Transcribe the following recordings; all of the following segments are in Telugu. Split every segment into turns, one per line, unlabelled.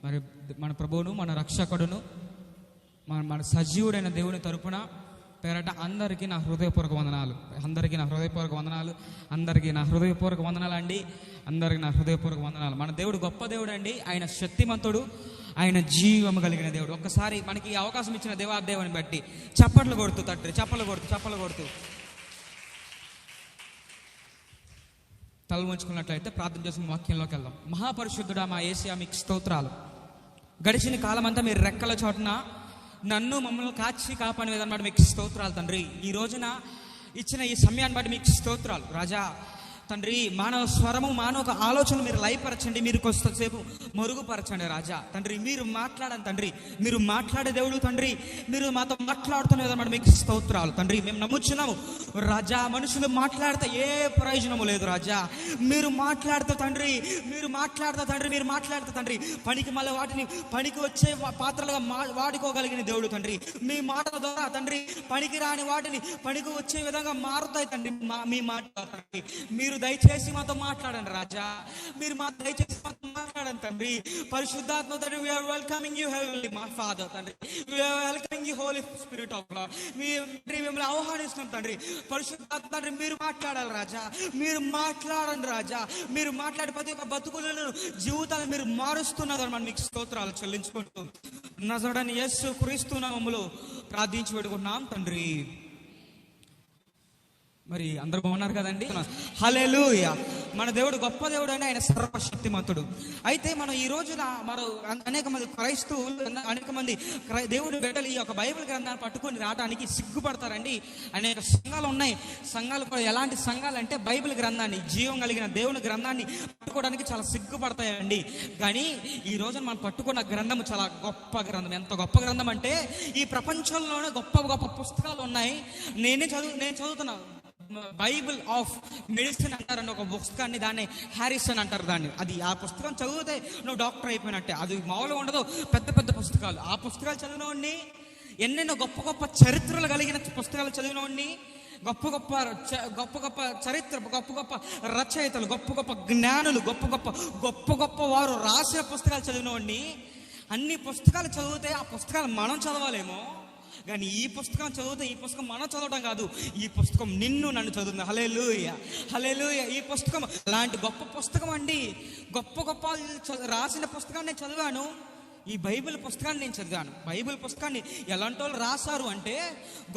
మరి మన ప్రభువును, మన రక్షకుడును, మన సజీవుడైన దేవుని తరపున పేరట అందరికీ నా హృదయపూర్వక వందనాలు. అందరికీ నా హృదయపూర్వక వందనాలు. అందరికీ నా హృదయపూర్వక వందనాలు అండి. అందరికీ నా హృదయపూర్వక వందనాలు. మన దేవుడు గొప్ప దేవుడు అండి. ఆయన శక్తిమంతుడు, ఆయన జీవము కలిగిన దేవుడు. ఒక్కసారి మనకి అవకాశం ఇచ్చిన దేవాదేవుని బట్టి చప్పట్లు కొడుతూ తండ్రి, చప్పట్లు కొడుతూ తల ఉంచుకున్నట్లయితే ప్రార్థన చేసుకుని వాక్యంలోకి వెళ్దాం. మహాపరిశుద్ధుడా మా యేసయ్యా, మీకు స్తోత్రాలు. గడిచిన కాలం అంతా మీరు రెక్కల చోటున నన్ను మమ్మల్ని కాచి కాపాడిన విధానం బట్టి మీకు స్తోత్రాలు తండ్రి. ఈ రోజున ఇచ్చిన ఈ సమయాన్ని బట్టి మీకు స్తోత్రాలు రాజా. తండ్రి, మానవ స్వరము, మానవ ఆలోచన మీరు లయపరచండి, మీరు కొంతసేపు మరుగుపరచండి రాజా. తండ్రి, మీరు మాట్లాడండి తండ్రి, మీరు మాట్లాడే దేవుడు తండ్రి, మీరు మాతో మాట్లాడుతున్న విధానం మీకు స్తోత్రాలు తండ్రి. మేము నమ్ముచున్నాము రాజా, మనుషులు మాట్లాడితే ఏ ప్రయోజనము లేదు రాజా. మీరు మాట్లాడుతూ తండ్రి, మీరు మాట్లాడుతూ తండ్రి, పనికి మళ్ళీ వాటిని పనికి వచ్చే పాత్రలుగా వాడుకోగలిగిన దేవుడు తండ్రి. మీ మాటల ద్వారా తండ్రి పనికి రాని వాటిని పనికి వచ్చే విధంగా మారుతాయి తండ్రి. మీ మాట తండ్రి, మీరు దయచేసి మాతో మాట్లాడండి రాజా. మీరు దయచేసి మాతో మాట్లాడండి తండ్రి. పరిశుద్ధాత్మ తండ్రి, we are welcoming you heavenly my father తండ్రి, we are welcoming you holy spirit of God. మిమ్మల్ని ఆహ్వానిస్తున్నాం తండ్రి. పరిశుద్ధాత్మ తండ్రి, మీరు మాట్లాడాలి రాజా. మీరు మాట్లాడండి రాజా. మీరు మాట్లాడే ప్రతి ఒక్క బతుకులను, జీవితాలను మీరు మారుస్తున్నారు. మనం మీకు స్తోత్రాలు చెల్లించుకుంటూ నజరేయుడైన యేసు క్రీస్తు నామములో ప్రార్థించి పెట్టుకున్నాం తండ్రి. మరి అందరూ బాగున్నారు కదండి? హల్లెలూయా. మన దేవుడు గొప్ప దేవుడు అని, ఆయన సర్వశక్తిమంతుడు. అయితే మనం ఈ రోజున అనేక మంది క్రైస్తవులు, అనేక మంది దేవుడి బిడ్డలు ఈ యొక్క బైబిల్ గ్రంథాన్ని పట్టుకొని రావడానికి సిగ్గుపడతారండి. అనేక సంఘాలు ఉన్నాయి. సంఘాలు కూడా ఎలాంటి సంఘాలు అంటే బైబిల్ గ్రంథాన్ని, జీవం కలిగిన దేవుని గ్రంథాన్ని పట్టుకోవడానికి చాలా సిగ్గుపడతాయండి. కానీ ఈ రోజున మనం పట్టుకున్న గ్రంథం చాలా గొప్ప గ్రంథం. ఎంత గొప్ప గ్రంథం అంటే ఈ ప్రపంచంలోనే గొప్ప గొప్ప పుస్తకాలు ఉన్నాయి. నేను చదువుతున్నాను. బైబిల్ ఆఫ్ మెడిసిన్ అంటారని ఒక పుస్తకాన్ని, దాన్ని హ్యారిసన్ అంటారు దాన్ని. అది ఆ పుస్తకం చదివితే నువ్వు డాక్టర్ అయిపోయినట్టే. అది మామూలుగా ఉండదు, పెద్ద పెద్ద పుస్తకాలు. ఆ పుస్తకాలు చదివినవాడిని, ఎన్నెన్నో గొప్ప గొప్ప చరిత్రలు కలిగిన పుస్తకాలు చదివినవాడిని, గొప్ప గొప్ప చరిత్ర, గొప్ప గొప్ప రచయితలు, గొప్ప గొప్ప జ్ఞానులు, గొప్ప గొప్ప వారు రాసిన పుస్తకాలు చదివినవాడిని. అన్ని పుస్తకాలు చదివితే ఆ పుస్తకాలు మనం చదవాలేమో, కానీ ఈ పుస్తకం చదివితే ఈ పుస్తకం మనం చదవడం కాదు, ఈ పుస్తకం నన్ను చదువుతుంది. హల్లెలూయా, హల్లెలూయా. ఈ పుస్తకం అలాంటి గొప్ప పుస్తకం అండి. గొప్ప రాసిన పుస్తకాన్ని నేను చదివాను. ఈ బైబిల్ పుస్తకాన్ని నేను చదివాను. బైబిల్ పుస్తకాన్ని ఎలాంటి వాళ్ళు రాశారు అంటే,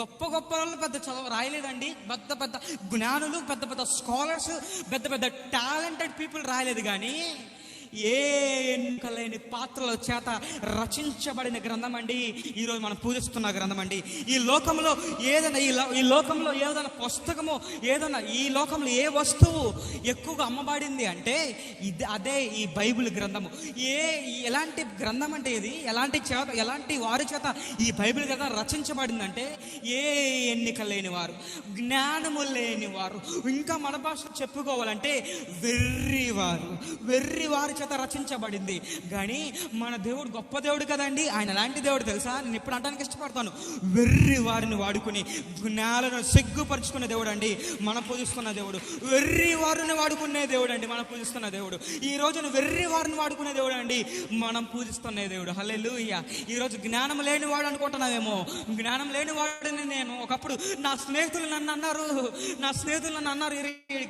గొప్ప వాళ్ళు పెద్ద రాయలేదండి. పెద్ద జ్ఞానులు, పెద్ద స్కాలర్స్, పెద్ద టాలెంటెడ్ పీపుల్ రాయలేదు. కానీ ఏ ఎన్నికలేని పాత్రల చేత రచించబడిన గ్రంథం అండి ఈరోజు మనం పూజిస్తున్న గ్రంథం అండి. ఈ లోకంలో ఏదైనా పుస్తకము, ఏదైనా ఈ లోకంలో ఏ వస్తువు ఎక్కువగా అమ్మబడింది అంటే అదే ఈ బైబిల్ గ్రంథము. ఎలాంటి గ్రంథం అంటే ఇది, ఎలాంటి వారి చేత ఈ బైబిల్ గ్రంథం రచించబడిందంటే, ఏ ఎన్నిక లేని వారు, జ్ఞానము లేని వారు, ఇంకా మన భాషలో చెప్పుకోవాలంటే వెర్రి వారి చేత రచించబడింది. కానీ మన దేవుడు గొప్ప దేవుడు కదండి. ఆయన ఎలాంటి దేవుడు తెలుసా? నేను ఇప్పుడు అనడానికి ఇష్టపడతాను. వెర్రి వారిని వాడుకుని జ్ఞానాలను సిగ్గుపరుచుకునే దేవుడు అండి మనం పూజిస్తున్న దేవుడు. వెర్రి వారిని వాడుకునే దేవుడు అండి మనం పూజిస్తున్న దేవుడు. ఈ రోజున వెర్రి వారిని వాడుకునే దేవుడు అండి మనం పూజిస్తున్న దేవుడు. హల్లెలూయా. ఈరోజు జ్ఞానం లేని వాడు అనుకుంటున్నావేమో. జ్ఞానం లేని వాడిని నేను ఒకప్పుడు నా స్నేహితులు నన్ను అన్నారు,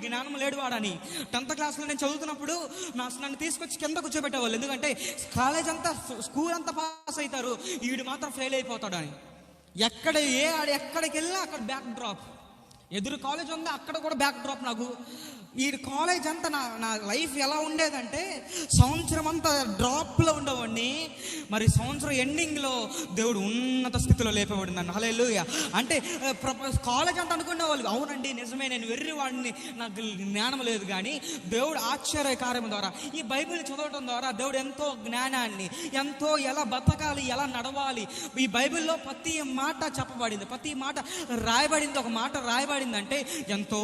జ్ఞానం లేడు వాడని. 10th క్లాస్లో నేను చదువుతున్నప్పుడు నన్ను తీసుకొచ్చి కింద కూర్చోబెట్టేవాళ్ళు. ఎందుకంటే కాలేజ్ అంతా, స్కూల్ అంతా పాస్ అవుతారు, వీడు మాత్రం ఫెయిల్ అయిపోతాడు అని. ఎక్కడికి వెళ్ళినా అక్కడ బ్యాక్ డ్రాప్. ఎదురు కాలేజ్ ఉంది, అక్కడ కూడా బ్యాక్ డ్రాప్. నాకు ఈ కాలేజ్ అంతా నా లైఫ్ ఎలా ఉండేదంటే, సంవత్సరం అంతా డ్రాప్లో ఉండేవాడిని. మరి సంవత్సరం ఎండింగ్లో దేవుడు ఉన్నత స్థితిలో లేపేవాడు నన్ను. హల్లెలూయా. అంటే కాలేజ్ అంతా అనుకునేవాళ్ళు, అవునండి నిజమే, నేను వెర్రివాడిని, నాకు జ్ఞానం లేదు. కానీ దేవుడు ఆశ్చర్య కార్యం ద్వారా, ఈ బైబిల్ చదవడం ద్వారా దేవుడు ఎంతో జ్ఞానాన్ని, ఎంతో ఎలా బతకాలి, ఎలా నడవాలి, ఈ బైబిల్లో ప్రతి మాట చెప్పబడింది, ప్రతి మాట రాయబడింది. ఒక మాట రాయబడింది రాయబడిందంటే ఎంతో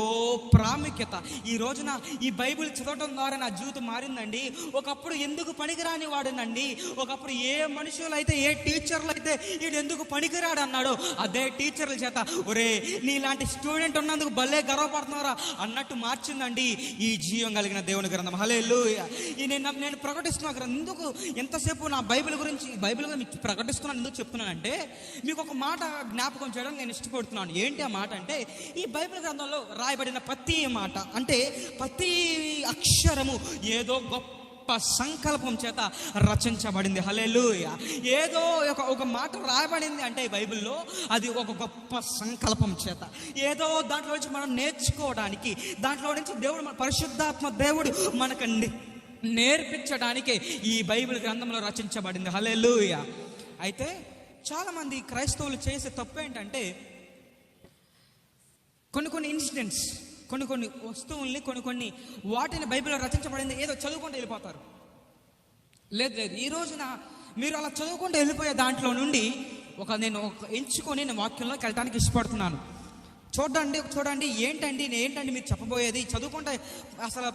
ప్రాముఖ్యత. ఈ రోజున ఈ బైబిల్ చదవడం ద్వారా నా జీవితం మారిందండి. ఒకప్పుడు ఎందుకు పనికిరాని వాడునండి, ఒకప్పుడు ఏ మనుషులు అయితే ఏ టీచర్లు అయితే వీడు ఎందుకు పనికిరాడు అన్నాడో అదే టీచర్ల చేత ఒరే నీలాంటి స్టూడెంట్ ఉన్నందుకు భలే గర్వపడుతున్నారా అన్నట్టు మార్చిందండి ఈ జీవం కలిగిన దేవుని గ్రంథం. హల్లెలూయా. నేను ప్రకటిస్తున్నా ఎందుకు ఎంతసేపు నా బైబిల్ గురించి ప్రకటిస్తున్నాను ఎందుకు చెప్తున్నానంటే మీకు ఒక మాట జ్ఞాపకం చేయడం నేను ఇష్టపడుతున్నాను. ఏంటి ఆ మాట అంటే ఈ బైబిల్ గ్రంథంలో రాయబడిన ప్రతి మాట అంటే ప్రతి అక్షరము ఏదో గొప్ప సంకల్పం చేత రచించబడింది. హల్లెలూయా. ఏదో ఒక మాట రాయబడింది అంటే బైబిల్లో అది ఒక గొప్ప సంకల్పం చేత ఏదో దాంట్లో నుంచి మనం నేర్చుకోవడానికి, దాంట్లో నుంచి దేవుడు పరిశుద్ధాత్మ దేవుడు మనకు నేర్పించడానికి ఈ బైబిల్ గ్రంథంలో రచించబడింది. హల్లెలూయా. అయితే చాలామంది క్రైస్తవులు చేసే తప్పు ఏంటంటే కొన్ని ఇన్సిడెంట్స్, కొన్ని వస్తువుల్ని కొన్ని వాటిని బైబిల్లో రచించబడింది ఏదో చదువుకుంటూ వెళ్ళిపోతారు. లేదు ఈ రోజున మీరు అలా చదువుకుంటూ వెళ్ళిపోయే దాంట్లో నుండి నేను ఎంచుకొని నేను వాక్యంలోకి వెళ్ళడానికి ఇష్టపడుతున్నాను. చూడండి ఏంటండి మీరు చెప్పబోయేది చదువుకుంటే అసలు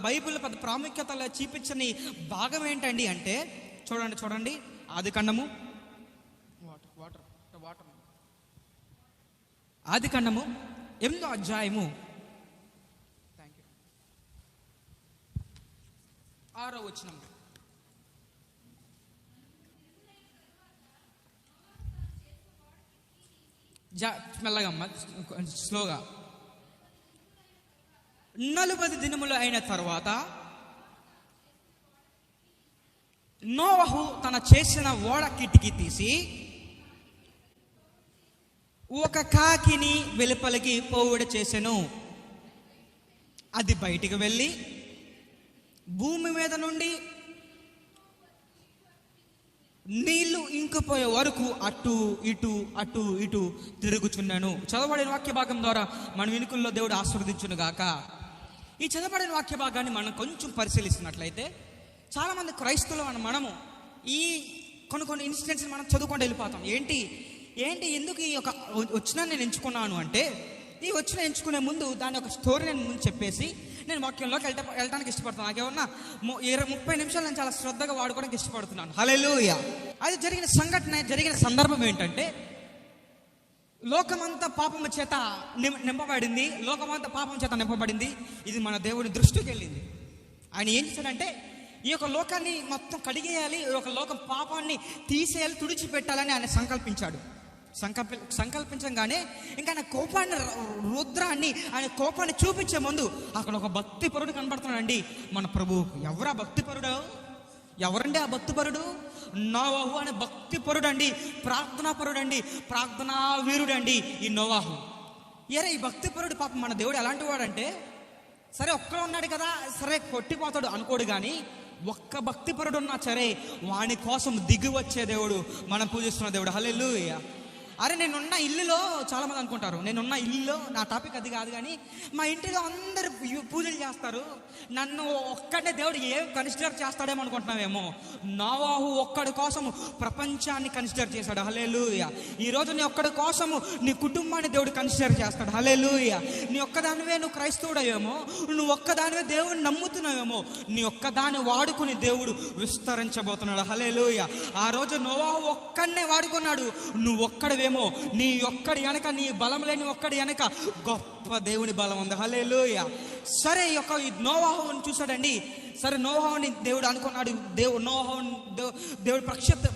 బైబిల్ పెద్ద ప్రాముఖ్యతలో చూపించని భాగం ఏంటండి అంటే చూడండి ఆదికాండము 8వ అధ్యాయము 6వ వచనం. మెల్లగా స్లోగా. 40 దినములు అయిన తర్వాత నోవహు తన చేసిన ఓడ కిటికీ తీసి ఒక కాకిని వెలుపలికి పోవుడ చేసెను. అది బయటికి వెళ్ళి భూమి మీద నుండి నీళ్లు ఇంకిపోయే వరకు అటు ఇటు తిరుగుచున్నాను. చదవబడిన వాక్య భాగం ద్వారా మన వెనుకల్లో దేవుడు ఆశీర్వదించును గాక. ఈ చదవబడిన వాక్య భాగాన్ని మనం కొంచెం పరిశీలిస్తున్నట్లయితే చాలామంది క్రైస్తవులు మనము ఈ కొన్ని ఇన్సిడెంట్స్ మనం చదువుకుంటూ వెళ్ళిపోతాం. ఏంటి ఎందుకు ఈ ఒక వచ్చిన నేను ఎంచుకున్నాను అంటే ఈ వచ్చిన ఎంచుకునే ముందు దాని ఒక స్టోరీ నేను ముందు చెప్పేసి నేను వాక్యంలోకి వెళ్ళడానికి ఇష్టపడుతున్నాను. నాకేమన్నా 30 నిమిషాలు నేను చాలా శ్రద్ధగా వాడుకోవడానికి ఇష్టపడుతున్నాను. హల్లెలూయా. అది జరిగిన సందర్భం ఏంటంటే లోకమంతా పాపము చేత నింపబడింది. ఇది మన దేవుడి దృష్టికి వెళ్ళింది. ఆయన ఏం చేశాడంటే ఈ యొక్క లోకాన్ని మొత్తం కడిగేయాలి, ఈ యొక్క లోకం పాపాన్ని తీసేయాలి, తుడిచిపెట్టాలని ఆయన సంకల్పించగానే ఇంకా ఆయన కోపాన్ని రుద్రాన్ని ఆయన కోపాన్ని చూపించే ముందు అక్కడ ఒక భక్తిపరుడు కనబడుతున్నాడండి మన ప్రభు. ఎవరా భక్తిపరుడు? ఎవరండి ఆ భక్తిపరుడు? నోవాహు అనే భక్తిపరుడు అండి, ప్రార్థనాపరుడు అండి, ప్రార్థనా వీరుడు అండి ఈ నోవాహు. ఈ భక్తిపరుడు పాపం మన దేవుడు ఎలాంటి వాడంటే సరే ఒక్కడే ఉన్నాడు కదా సరే కొట్టిపోతాడు అనుకోడు, కానీ ఒక్క భక్తిపరుడు ఉన్నా సరే వాని కోసం దిగి వచ్చే దేవుడు మనం పూజిస్తున్న దేవుడు. హల్లెలూయా. అరే నేనున్న ఇల్లులో చాలామంది అనుకుంటారు నేనున్న ఇల్లులో, నా టాపిక్ అది కాదు కానీ మా ఇంటిలో అందరు పూజలు చేస్తారు, నన్ను ఒక్కడే దేవుడు ఏం కన్సిడర్ చేస్తాడేమో అనుకుంటున్నావేమో. నోవాహు ఒక్కడి కోసము ప్రపంచాన్ని కన్సిడర్ చేశాడు. హల్లెలూయా. ఈరోజు నీ ఒక్కడి కోసము నీ కుటుంబాన్ని దేవుడు కన్సిడర్ చేస్తాడు. హల్లెలూయా. నీ ఒక్కదానివే నువ్వు క్రైస్తవుడేమో, నువ్వు ఒక్కదానివే దేవుడిని నమ్ముతున్నావేమో, నీ ఒక్కదాన్ని వాడుకుని దేవుడు విస్తరించబోతున్నాడు. హల్లెలూయా. ఆ రోజు నోవాహు ఒక్కడనే వాడుకున్నాడు, నువ్వు ఒక్కడివేమో నీ ఒక్కడి వెనక, నీ బలం లేని ఒక్కడి వెనక గొప్ప దేవుని బలం ఉంది. హల్లెలూయా. సరే ఈ యొక్క నోవాహుని చూశాడండి. సరే నోవాహుని దేవుడు అనుకున్నాడు, దేవుడు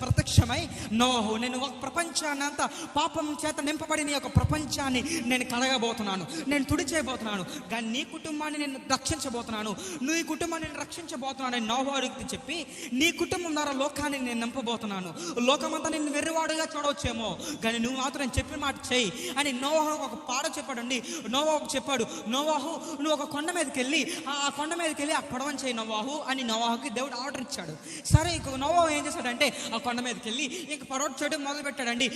ప్రత్యక్షమై నోవాహు నేను ఒక ప్రపంచాన్ని అంతా పాపం చేత నింపబడిన యొక్క ప్రపంచాన్ని నేను కడగబోతున్నాను, నేను తుడిచేయబోతున్నాను, కానీ నీ కుటుంబాన్ని నేను రక్షించబోతున్నాను, నువ్వు ఈ కుటుంబాన్ని నేను రక్షించబోతున్నాను అని నోవాహుకి చెప్పి నీ కుటుంబం ద్వారా లోకాన్ని నేను నింపబోతున్నాను. లోకమంతా నేను వెర్రివాడుగా చూడవచ్చేమో కానీ నువ్వు మాత్రం నేను చెప్పిన మాట చేయి అని నోవాహు ఒక పాట చెప్పాడండి. నోవాహుకు చెప్పాడు, నోవాహు నువ్వు ఒక కొండ మీదకి వెళ్ళి ఆ కొండ మీదకి వెళ్ళి ఆ పడవని చేయి నోవాహు అని నోవాహుకి దేవుడు ఆర్డర్ ఇచ్చాడు. సరే ఇక నోవాహు ఏం చేశాడంటే ఆ కొండ మీదకి వెళ్ళి ఇంక పడవ చేయడం మొదలు పెట్టాడండి.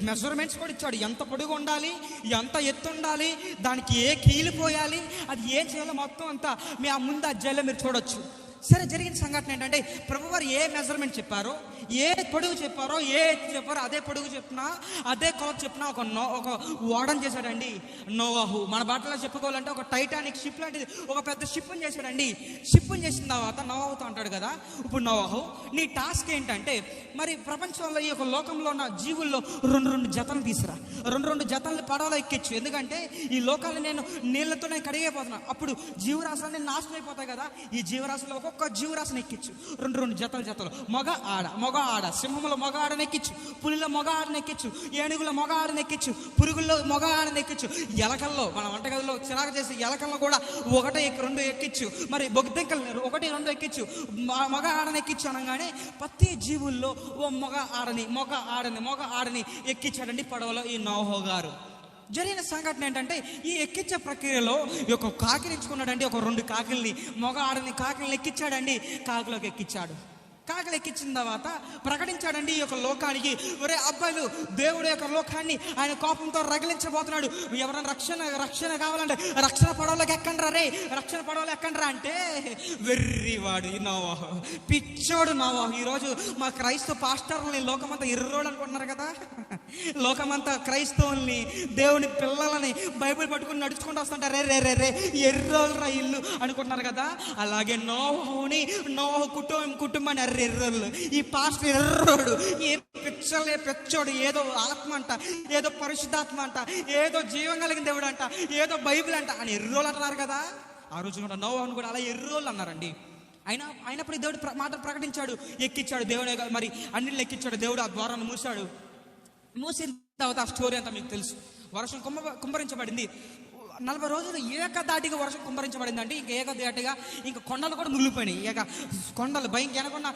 మెజర్మెంట్స్ కూడా ఇచ్చాడు, ఎంత పొడుగు ఉండాలి, ఎంత ఎత్తు ఉండాలి, దానికి ఏ కీలు పోయాలి, అది ఏం చేయాలో మొత్తం అంతా మీ ఆ ముందు అధ్యాయంలో మీరు చూడొచ్చు. సరే, జరిగిన సంఘటన ఏంటంటే ప్రభువారు ఏ మెజర్మెంట్ చెప్పారో, ఏ పొడుగు చెప్పారో, ఏ ఎత్తు చెప్పారో అదే పొడుగు చెప్పినా, అదే కొలత చెప్పినా ఒక ఓడని చేశాడండి నోవాహు. మన బాటలో చెప్పుకోవాలంటే ఒక టైటానిక్ షిప్ లాంటిది ఒక పెద్ద షిప్ని చేశాడండి. షిప్ని చేసిన తర్వాత నోవాహుతో అంటాడు కదా, ఇప్పుడు నోవాహు నీ టాస్క్ ఏంటంటే, మరి ప్రపంచంలో ఈ యొక్క లోకంలో ఉన్న జీవుల్లో రెండు జతలు తీసురా, రెండు జతలను పడవలో ఎక్కించు. ఎందుకంటే ఈ లోకాన్ని నేను నీళ్లతోనే కడిగైపోతున్నా, అప్పుడు జీవరాశులన్నీ నాశనం అయిపోతాయి కదా. ఈ జీవరాశుల్లో ఒక్కొక్క జీవరాశిని ఎక్కించు, రెండు జతలు మగ ఆడ, సింహంలో మగ ఆడని ఎక్కించు, పులిలో మగ ఆడని ఎక్కించు, ఏనుగులో మగ ఆడని ఎక్కించు, పురుగుల్లో మగ ఆడని ఎక్కించు, ఎలకల్లో మన వంటగదిలో చిరాకు చేసి ఎలకల్లో కూడా 1-2 ఎక్కించు, మరి బొగ్గింకలు 1-2 ఎక్కించు, మగ ఆడని ఎక్కించు అనగానే ప్రతి జీవుల్లో మగ ఆడని ఎక్కించాడండి పడవలో ఈ నోవాహు గారు. జరిగిన సంఘటన ఏంటంటే, ఈ ఎక్కించే ప్రక్రియలో ఒక కాకిని ఎంచుకున్నాడండి. ఒక 2 కాకిల్ని, మగ ఆడని కాకిల్ని ఎక్కించాడండి. కాకులోకి ఎక్కించాడు. కాకులు ఎక్కించిన తర్వాత ప్రకటించాడండి ఈ యొక్క లోకానికి, ఒరే అబ్బాయిలు, దేవుడు యొక్క లోకాన్ని ఆయన కోపంతో రగిలించబోతున్నాడు. ఎవరైనా రక్షణ కావాలంటే రక్షణ పడవలోకి ఎక్కండ్రా రే, రక్షణ పడవలో ఎక్కండ్రా అంటే వెర్రివాడు నోవాహు, పిచ్చోడు నోవాహు. ఈరోజు మా క్రైస్తవ పాస్టర్లని లోకమంతా ఎర్రోళ్ళు అనుకుంటున్నారు కదా. లోకమంతా క్రైస్తవుల్ని, దేవుని పిల్లలని బైబిల్ పట్టుకుని నడుచుకుంటూ వస్తుంటారు, రే ఎర్రోళ్ళరా ఇల్లు అనుకుంటున్నారు కదా. అలాగే నోవాహు కుటుంబాన్ని ఎర్రోళ్ళు, ఈ పాస్టర్ ఎర్రోడు, ఏ పిచ్చోడు, ఏదో ఆత్మ అంట, ఏదో పరిశుద్ధాత్మ అంట, ఏదో జీవం కలిగిన దేవుడు అంట, ఏదో బైబిల్ అంట అని ఎర్రోళ్ళు అంటున్నారు కదా. ఆ రోజు కూడా నోవాహును కూడా అలా ఎర్రోళ్ళు అన్నారండి. అయినప్పుడు దేవుడు మాట ప్రకటించాడు, ఎక్కించాడు. దేవుడే మరి అన్నిళ్ళు ఎక్కించాడు. దేవుడు ఆ ద్వారాన్ని మూసిన తర్వాత ఆ స్టోరీ అంతా మీకు తెలుసు. వర్షం కుమ్మరించబడింది. 40 రోజులు ఏకదాటిగా వర్షం కుమ్మరించబడింది. అంటే ఏకదాటిగా ఇంకా కొండలు కూడా మునిగిపోయినాయి. కొండలు భయంకరకున్న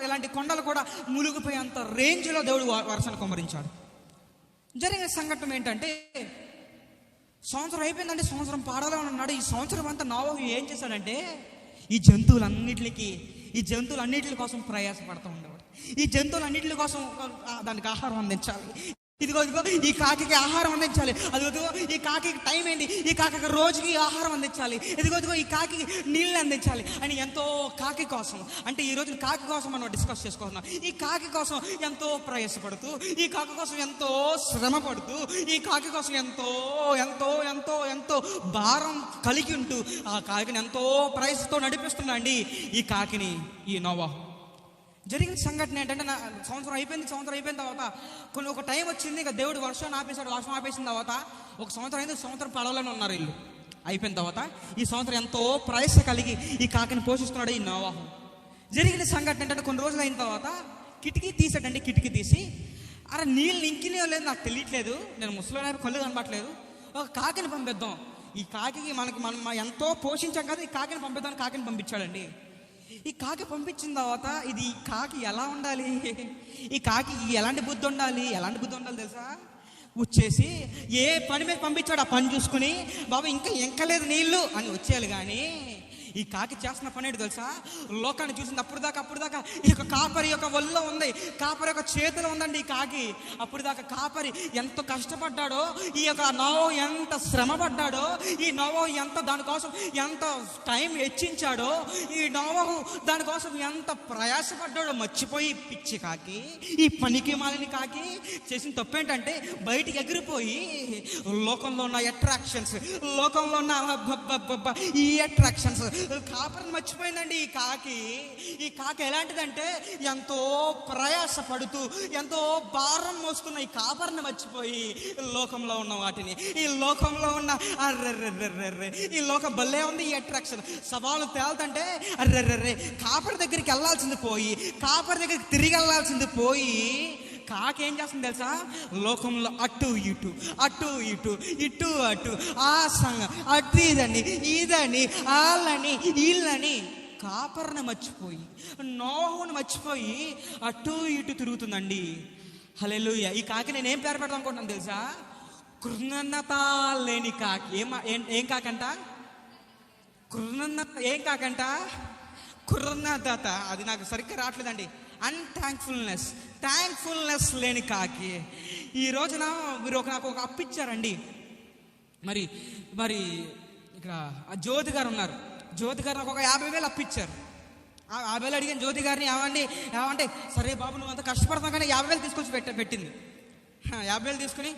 ఇలాంటి కొండలు కూడా మునిగిపోయేంత రేంజ్లో దేవుడు వర్షాన్ని కుమ్మరించాడు. జరిగిన సంఘటన ఏంటంటే, సంవత్సరం అయిపోయిందంటే సంవత్సరం పాడాలో ఉన్నాడు. ఈ సంవత్సరం అంతా నోవాహు ఏం చేశాడంటే, ఈ జంతువులన్నిటి కోసం ప్రయాసపడుతూ ఉండేవాడు. ఈ జంతువులన్నిటి కోసం దానికి ఆహారం అందించాలి. ఇదిగో ఈ కాకి ఆహారం అందించాలి. అదిగో ఈ కాకి టైం ఏంటి, ఈ కాకి రోజుకి ఆహారం అందించాలి. ఇదిగో ఈ కాకి నీళ్ళు అందించాలి అని ఎంతో కాకి కోసం, అంటే ఈ రోజు కాకి కోసం మనం డిస్కస్ చేసుకుంటున్నాం. ఈ కాకి కోసం ఎంతో ప్రయాసపడుతూ, ఈ కాకి కోసం ఎంతో శ్రమ పడుతూ, ఈ కాకి కోసం ఎంతో ఎంతో ఎంతో ఎంతో భారం కలిగి ఉంటూ ఆ కాకిని ఎంతో ప్రయాసతో నడిపిస్తున్నా అండి ఈ కాకిని ఈ నోవాహు. జరిగిన సంఘటన ఏంటంటే, సంవత్సరం అయిపోయిన తర్వాత ఒక టైం వచ్చింది. ఇక దేవుడు వర్షం ఆపేసిన తర్వాత ఒక సంవత్సరం అయింది. సంవత్సరం పడవలోనే ఉన్నారు వీళ్ళు. అయిపోయిన తర్వాత ఈ సంవత్సరం ఎంతో ప్రయాస కలిగి ఈ కాకిని పోషిస్తున్నాడు ఈ నోవాహు. జరిగిన సంఘటన ఏంటంటే, కొన్ని రోజులు అయిన తర్వాత కిటికీ తీసి, అరే నీళ్ళు ఇంకినే లేదు, నాకు తెలియట్లేదు, నేను ముసలినైపు కళ్ళు కనబట్లేదు, ఒక కాకిని పంపిద్దాం. ఈ కాకి మనం ఎంతో పోషించాం కదా, ఈ కాకిని పంపిద్దాం. కాకిని పంపించాడండి. ఈ కాకి పంపించిన తర్వాత ఈ కాకి ఎలా ఉండాలి, ఈ కాకి ఎలాంటి బుద్ధి ఉండాలి తెలుసా? వచ్చేసి ఏ పని మీద పంపించాడు ఆ పని చూసుకుని, బాబా ఇంకా ఎంకలేదు నీళ్ళు అని వచ్చేయాలి. కానీ ఈ కాకి చేస్తున్న పని ఏంటి తెలుసా? లోకాన్ని చూసింది. అప్పుడు దాకా ఈ యొక్క కాపరి యొక్క ఒళ్ళో ఉంది, కాపరి యొక్క చేతిలో ఉందండి ఈ కాకి. అప్పుడు దాకా కాపరి ఎంత కష్టపడ్డాడో, ఈ యొక్క నోవాహు ఎంత శ్రమ పడ్డాడో, ఈ నోవాహు దానికోసం ఎంత టైం హెచ్చించాడో, ఈ నోవాహు దానికోసం ఎంత ప్రయాసపడ్డాడో మర్చిపోయి పిచ్చి కాకి, ఈ పనికి మాలిన కాకి చేసిన తప్పు ఏంటంటే, బయటికి ఎగిరిపోయి లోకంలో ఉన్న అట్రాక్షన్స్, లోకంలో ఉన్న ఈ అట్రాక్షన్స్ కాపరిని మర్చిపోయిందండి ఈ కాకి ఎలాంటిదంటే, ఎంతో ప్రయాస పడుతూ ఎంతో భారం మోసుకున్న ఈ కాపరిని మర్చిపోయి లోకంలో ఉన్న వాటిని, ఈ లోకంలో ఉన్న ఈ లోకం భలే ఉంది, ఈ అట్రాక్షన్ సవాలు తేలుతుంటే కాపరి దగ్గరికి వెళ్ళాల్సింది పోయి, కాపరి దగ్గరికి తిరిగి వెళ్ళాల్సింది పోయి, కాకి ఏం చేస్తుంది తెలుసా? లోకంలో అటు ఇటు ఆ సంఘం అటు ఇదని వాళ్ళని వీళ్ళని కాపరిని మర్చిపోయి, నోవాహుని మర్చిపోయి అటు ఇటు తిరుగుతుందండి. హల్లెలూయా. ఈ కాకి నేను ఏం పేరు పెడతాం అనుకుంటున్నాను తెలుసా? కృతజ్ఞత లేని కాకి. ఏం కాకంట? ఏం కాకంట? కృతజ్ఞత. అది నాకు సరిగ్గా రావట్లేదండి. థ్యాంక్ఫుల్నెస్ లేని కాకి. ఈ రోజున మీరు నాకు ఒక అప్పు ఇచ్చారండి. మరి ఇక్కడ జ్యోతి గారు ఉన్నారు. జ్యోతి గారు నాకు ఒక 50,000 అప్పిచ్చారు. ఆ 50,000 అడిగాను జ్యోతి గారిని, ఏమంటే సరే బాబు నువ్వు అంత కష్టపడతావు కానీ 50,000 తీసుకొచ్చి పెట్టింది. 50,000 తీసుకుని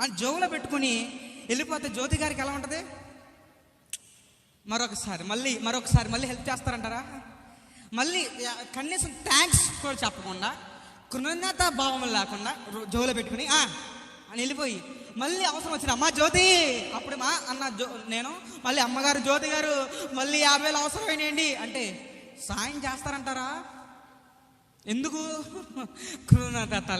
అని జోబులో పెట్టుకుని వెళ్ళిపోతే జ్యోతి గారికి ఎలా ఉంటుంది? మరొకసారి మళ్ళీ హెల్ప్ చేస్తారంటారా? మళ్ళీ కనీసం థ్యాంక్స్ కూడా చెప్పకుండా, కృతజ్ఞతా భావం లేకుండా జోబులో పెట్టుకుని అని వెళ్ళిపోయి మళ్ళీ అవసరం వచ్చిన అమ్మ జ్యోతి అప్పుడు నేను మళ్ళీ అమ్మగారు జ్యోతి గారు మళ్ళీ 50,000 అవసరమైనాయండి అంటే సాయం చేస్తారంటారా? ఎందుకు? కృతజ్ఞత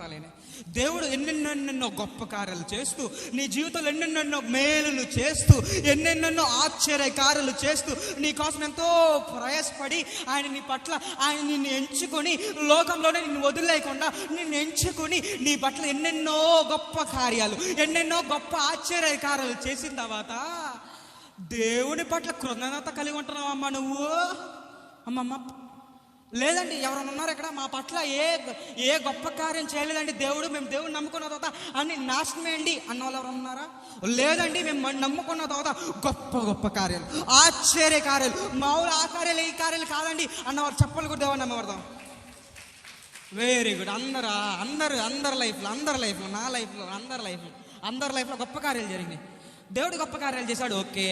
లేని దేవుడు ఎన్నెన్నెన్నో గొప్ప కార్యాలు చేస్తూ, నీ జీవితంలో ఎన్నెన్నెన్నో మేలులు చేస్తూ, ఎన్నెన్నెన్నో ఆశ్చర్య కార్యాలు చేస్తూ, నీ కోసం ఎంతో ప్రయాసపడి ఆయన నీ పట్ల ఆయన నిన్ను ఎంచుకొని, లోకంలోనే నిన్ను వదిలేయకుండా నిన్ను ఎంచుకొని నీ పట్ల ఎన్నెన్నో గొప్ప కార్యాలు, ఎన్నెన్నో గొప్ప ఆశ్చర్య కార్యాలు చేసిన తర్వాత దేవుని పట్ల కృతజ్ఞత కలిగి ఉంటున్నావు అమ్మా నువ్వు? అమ్మమ్మ లేదండి, ఎవరైనా ఉన్నారు ఇక్కడ మా పట్ల ఏ గొప్ప కార్యం చేయలేదండి మేము దేవుడు నమ్ముకున్న తర్వాత అన్ని నాశనమే అండి అన్న వాళ్ళు ఎవరు ఉన్నారా? లేదండి, మేము నమ్ముకున్న తర్వాత గొప్ప కార్యాలు, ఆశ్చర్య కార్యాలు, మామూలు ఆ కార్యాలు ఈ కార్యాలు కాదండి అన్నవారు చెప్పలు కూడా దేవుడు నమ్మబడతాం. Very good. అందరి లైఫ్లో నా లైఫ్లో అందరి లైఫ్లో గొప్ప కార్యాలు జరిగినాయి. దేవుడు గొప్ప కార్యాలు చేశాడు. ఓకే,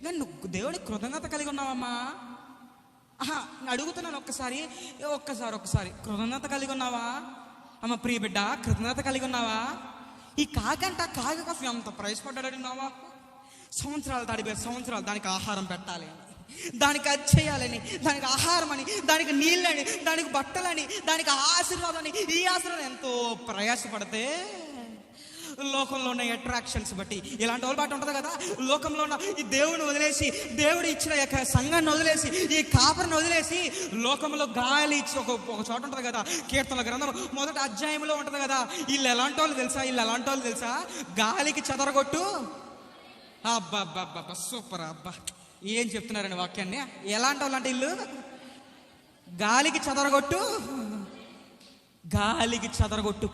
నేను దేవుడి కృతజ్ఞత కలిగి ఉన్నావమ్మా? అడుగుతున్నాను ఒక్కసారి కృతజ్ఞత కలిగి ఉన్నావా అమ్మ? ప్రియ బిడ్డ, కృతజ్ఞత కలిగి ఉన్నావా? ఈ కాకి కోసం ఎంత ప్రయాసపడ్డాడున్నావా? సంవత్సరాలు దానికి ఆహారం పెట్టాలి అని, దానికి అది చేయాలని, దానికి ఆహారం అని, దానికి నీళ్ళని, దానికి బట్టలని, దానికి ఆశీర్వాదాన్ని, ఈ ఆశీర్వాదం ఎంతో ప్రయాసపడితే లోకంలో ఉన్న అట్రాక్షన్స్ బట్టి ఇలాంటి వాళ్ళ బాట ఉంటుంది కదా. లోకంలో ఉన్న ఈ దేవుని వదిలేసి, దేవుడు ఇచ్చిన యొక్క సంఘాన్ని వదిలేసి, ఈ కాపరిని వదిలేసి లోకంలో గాలి ఇచ్చి ఒక చోట ఉంటుంది కదా. కీర్తనల గ్రంథం 1వ అధ్యాయంలో ఉంటుంది కదా. వీళ్ళు ఎలాంటి వాళ్ళు తెలుసా? గాలికి చెదరగొట్టు. అబ్బా సూపర్. అబ్బా ఏం చెప్తున్నారండి వాక్యాన్ని? ఎలాంటి వాళ్ళు అంటే వీళ్ళు గాలికి చెదరగొట్టు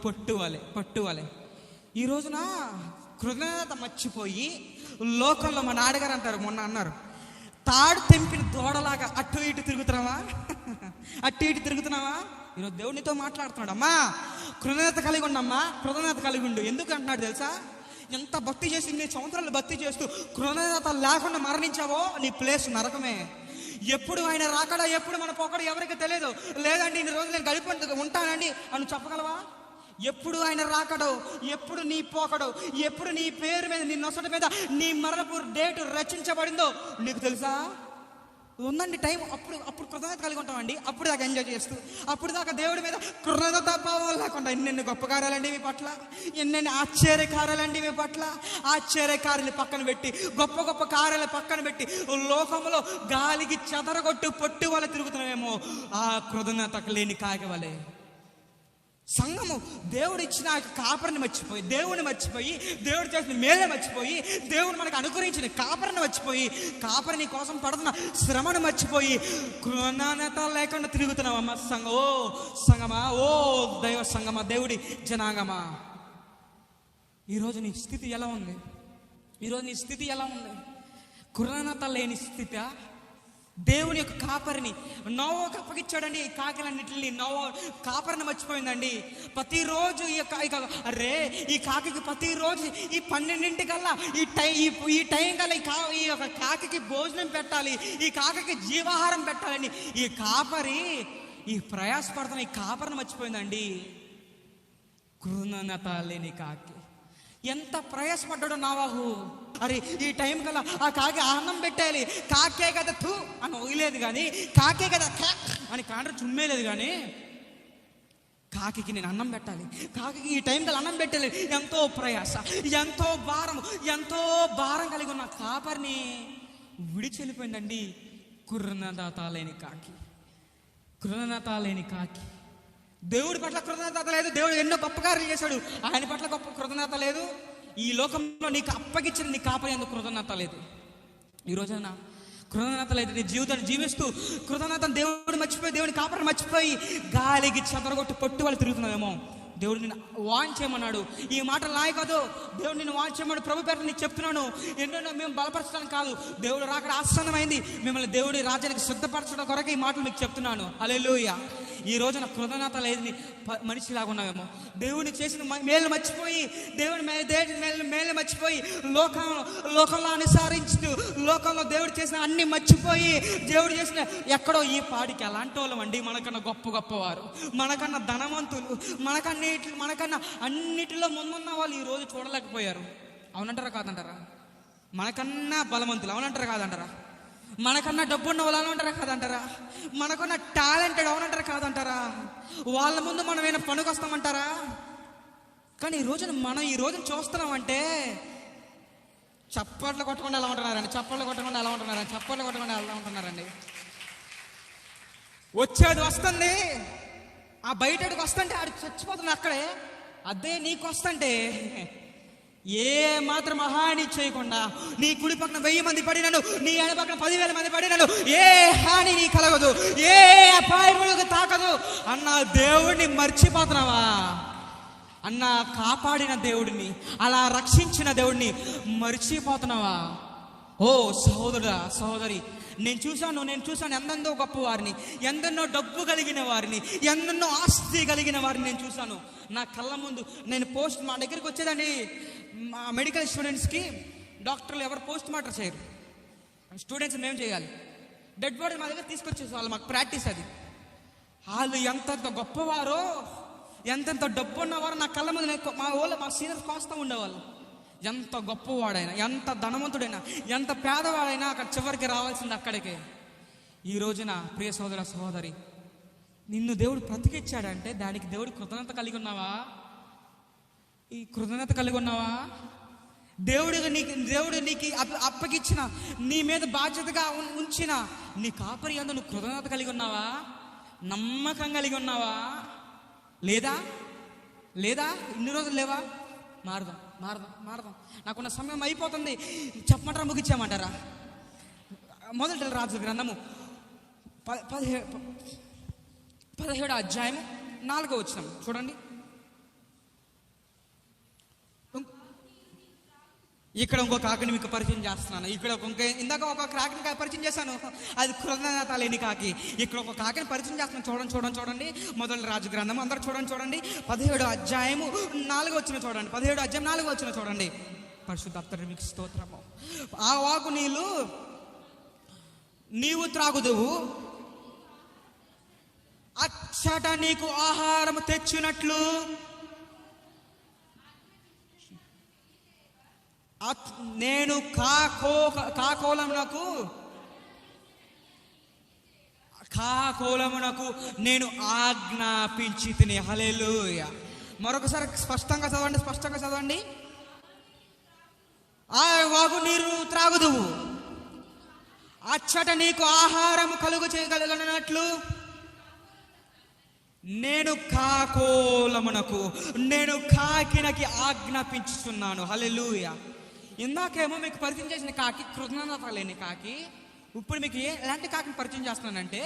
పట్టువాలే. ఈ రోజున కృతజ్ఞత మర్చిపోయి లోకంలో మా నాన్నగారు అంటారు, మొన్న అన్నారు, తాడు తెంపిన దూడలాగా అటు ఇటు తిరుగుతున్నావా? ఈరోజు దేవునితో మాట్లాడుతున్నాడు. అమ్మా కృతజ్ఞత కలిగి ఉండు. ఎందుకు అంటున్నాడు తెలుసా? ఎంత భక్తి చేసి, ఇన్ని సంవత్సరాలు భక్తి చేస్తూ కృతజ్ఞత లేకుండా మరణించావో నీ ప్లేస్ నరకమే. ఎప్పుడు ఆయన రాకడా, ఎప్పుడు మన పోకడ ఎవరికి తెలియదు. లేదండి ఇన్ని రోజులు నేను గడిపి ఉంటానండి అని చెప్పగలవా? ఎప్పుడు ఆయన రాకడో, ఎప్పుడు నీ పోకడో, ఎప్పుడు నీ పేరు మీద, నీ నొసటి మీద నీ మరణపు డేటు రచించబడిందో నీకు తెలుసా? ఉందండి టైం. అప్పుడు కృతజ్ఞత కలిగి ఉంటామండి. అప్పుడు దాకా ఎంజాయ్ చేస్తూ, అప్పుడు దాకా దేవుడి మీద కృతజ్ఞతా భావం లేకుండా ఎన్నెన్ని గొప్ప కార్యాలండి మీ పట్ల, ఎన్నెన్ని ఆశ్చర్య కార్యాలండి మీ పట్ల. ఆశ్చర్య కార్యాలు పక్కన పెట్టి, గొప్ప కార్యాలు పక్కన పెట్టి లోకంలో గాలికి చెదరగొట్టు పొట్టి వాళ్ళ తిరుగుతున్నామేమో ఆ కృతజ్ఞత లేని కాగవలే. సంఘము దేవుడు ఇచ్చిన కాపరిని మర్చిపోయి, దేవుని మర్చిపోయి, దేవుడు చేసిన మేలే మర్చిపోయి, దేవుడు మనకు అనుగ్రహించిన కాపరిని మర్చిపోయి, కాపరిని కోసం పడుతున్న శ్రమను మర్చిపోయి కృతజ్ఞత లేకుండా తిరుగుతున్నామమ్మా. సంగమా, ఓ దైవ సంగమా, దేవుడి జనాంగమా, ఈరోజు నీ స్థితి ఎలా ఉంది? కృతజ్ఞత లేని స్థితి. దేవుని యొక్క కాపరిని నోవాకు అప్పగిచ్చాడండి. ఈ కాకిలన్నింటినీ కాపరిని మర్చిపోయిందండి. ప్రతిరోజు ఈ కాకి ప్రతిరోజు ఈ 12 ఈ టైం కల్లా ఈ యొక్క కాకి భోజనం పెట్టాలి, ఈ కాకి జీవాహారం పెట్టాలని ఈ కాపరి ఈ ప్రయాసపడుతున్న ఈ కాపరిని మర్చిపోయిందండి. కృతజ్ఞత లేని కాకి ఎంత ప్రయాసపడ్డాడో నోవాహు. అరే ఈ టైం కల్లా ఆ కాకి అన్నం పెట్టాలి, కాకే కదా తూ అని వదిలేదు కానీ, కాకే కదా అని కాండ్ర చుమ్మేలేదు కానీ, కాకి నేను అన్నం పెట్టాలి, కాకి ఈ టైం కల్లా అన్నం పెట్టాలి. ఎంతో ప్రయాస, ఎంతో భారం కలిగి ఉన్న కాపరిని విడిచి వెళ్ళిపోయిందండి. కృతజ్ఞత లేని కాకి. దేవుడి పట్ల కృతజ్ఞత లేదు. దేవుడు ఎన్నో గొప్ప కార్యాలు చేశాడు, ఆయన పట్ల గొప్ప కృతజ్ఞత లేదు. ఈ లోకంలో నీకు అప్పగించిన నీ కాపరి ఎందుకు కృతజ్ఞత లేదు? ఈ రోజున కృతజ్ఞత లేదు. నీ జీవితాన్ని జీవిస్తూ కృతజ్ఞత దేవుడు మర్చిపోయి, దేవుని కాపరిని మర్చిపోయి గాలికి చెదరగొట్టి పొట్టు వాళ్ళు తిరుగుతున్నావేమో. దేవుడు నిన్ను వాన్ చేయమన్నాడు. ఈ మాటలు నాయ కాదు, దేవుడు నిన్ను వాన్ చేయమన్నాడు. ప్రభు పేరు నీకు చెప్తున్నాను. ఎన్నో మేము బలపరచడం కాదు, దేవుడు రాకడ ఆసన్నమైంది, మిమ్మల్ని దేవుడి రాజ్యానికి సిద్ధపరచడం కొరకు ఈ మాటలు మీకు చెప్తున్నాను. హల్లెలూయా. ఈ రోజున కృతజ్ఞత లేని మనిషిలాగా ఉన్నామేమో. దేవుడిని చేసిన మేలు మర్చిపోయి, దేవుని మేలు మర్చిపోయి, లోకంలో అనుసరించు, లోకంలో దేవుడు చేసిన అన్ని మర్చిపోయి, దేవుడు చేసిన ఎక్కడో ఈ పాడికి అలాంటి వాళ్ళం అండి. మనకన్నా గొప్పవారు, మనకన్నా ధనవంతులు, మనకన్నా అన్నిటిలో ముందున్న వాళ్ళు ఈరోజు చూడలేకపోయారు. అవునంటారా కాదంటారా? మనకన్నా బలవంతులు అవునంటారా కాదంటారా? మనకన్నా డబ్బు ఉన్న వాళ్ళు అవునంటారా కాదంటారా? మనకన్నా టాలెంటెడ్ అవునంటారా కాదంటారా? వాళ్ళ ముందు మనం ఏమైనా పనికొస్తామంటారా? కానీ ఈ రోజున చూస్తున్నామంటే చప్పట్లు కొట్టకుండా ఎలా ఉంటున్నారండి, చప్పట్లు కొట్టకుండా ఎలా ఉంటున్నారండి. వచ్చేది వస్తుంది, ఆ బయటకు వస్తుంటే ఆడు చచ్చిపోతుంది అక్కడే. అదే నీకు వస్తుంటే ఏ మాత్రం హాని చేయకుండా, నీ కుడి పక్కన 1000 మంది పడినను, నీ ఎడ పక్కన 10,000 మంది పడినను, ఏ హాని నీ కలగదు, ఏ అపాయములకు తాకదు అన్న దేవుడిని మర్చిపోతున్నావా? అన్న కాపాడిన దేవుడిని, అలా రక్షించిన దేవుడిని మర్చిపోతున్నావా? ఓ సహోదరుడా, సహోదరి, నేను చూశాను ఎందెందో గొప్పవారిని, ఎందెన్నో డబ్బు కలిగిన వారిని, ఎందెన్నో ఆస్తి కలిగిన వారిని నేను చూశాను నా కళ్ళ ముందు. నేను మా దగ్గరికి వచ్చేదండి, మా మెడికల్ స్టూడెంట్స్కి డాక్టర్లు ఎవరు పోస్ట్ మార్టం చేయరు, స్టూడెంట్స్ మేము చేయాలి. డెడ్ బాడీ మా దగ్గర తీసుకొచ్చేసి వాళ్ళు మాకు ప్రాక్టీస్ అది. వాళ్ళు ఎంతెంత గొప్పవారో, ఎంతెంత డబ్బు ఉన్నవారో నా కళ్ళ ముందు మా సీనియర్స్ కాస్తా ఉండేవాళ్ళు. ఎంత గొప్పవాడైనా, ఎంత ధనవంతుడైనా, ఎంత పేదవాడైనా అక్కడ చివరికి రావాల్సింది అక్కడికే. ఈ రోజున ప్రియ సోదర సహోదరి, నిన్ను దేవుడు బ్రతికిచ్చాడంటే దానికి దేవుడు కృతజ్ఞత కలిగి ఉన్నావా? ఈ కృతజ్ఞత కలిగి ఉన్నావా? దేవుడు నీకు అప్పగిచ్చిన, నీ మీద బాధ్యతగా ఉంచిన నీ కాపరి యందు నువ్వు కృతజ్ఞత కలిగి ఉన్నావా? నమ్మకం కలిగి ఉన్నావా? లేదా ఇన్ని రోజులు లేవా? మారదాం. నాకున్న సమయం అయిపోతుంది. చెప్పమంటారా ముగిచ్చామంటారా? మొదటి రాజుల గ్రంథము 17వ అధ్యాయము 4వ వచనం చూడండి. ఇక్కడ ఇంకొక కాకిని మీకు పరిచయం చేస్తున్నాను. ఇందాక ఒక కాకిని పరిచయం చేశాను, అది కృతజ్ఞత లేని కాకి. ఇక్కడ ఒక కాకిని పరిచయం చేస్తున్నాను. చూడండి మొదటి రాజు గ్రంథం అందరూ చూడండి 17వ అధ్యాయము 4వ వచనం చూడండి. 17వ అధ్యాయం 4వ వచనం చూడండి. పరిశుద్ధాత్మ మీకు స్తోత్రము. ఆ వాగు నీళ్ళు నీవు త్రాగుదువు, అచ్చట నీకు ఆహారం తెచ్చినట్లు నేను కాకోలమునకు నేను ఆజ్ఞాపించి తిని. హల్లెలూయా. మరొకసారి స్పష్టంగా చదవండి. ఆ వాగు నీరు త్రాగుదువు, అచ్చట నీకు ఆహారం కలుగు చేయగలనట్లు నేను నేను కాకినకి ఆజ్ఞాపించుచున్నాను. హల్లెలూయా. ఇందాకేమో మీకు పరిచయం చేసిన కాకి కృతజ్ఞత లేని కాకి. ఇప్పుడు మీకు ఎలాంటి కాకిని పరిచయం చేస్తున్నానంటే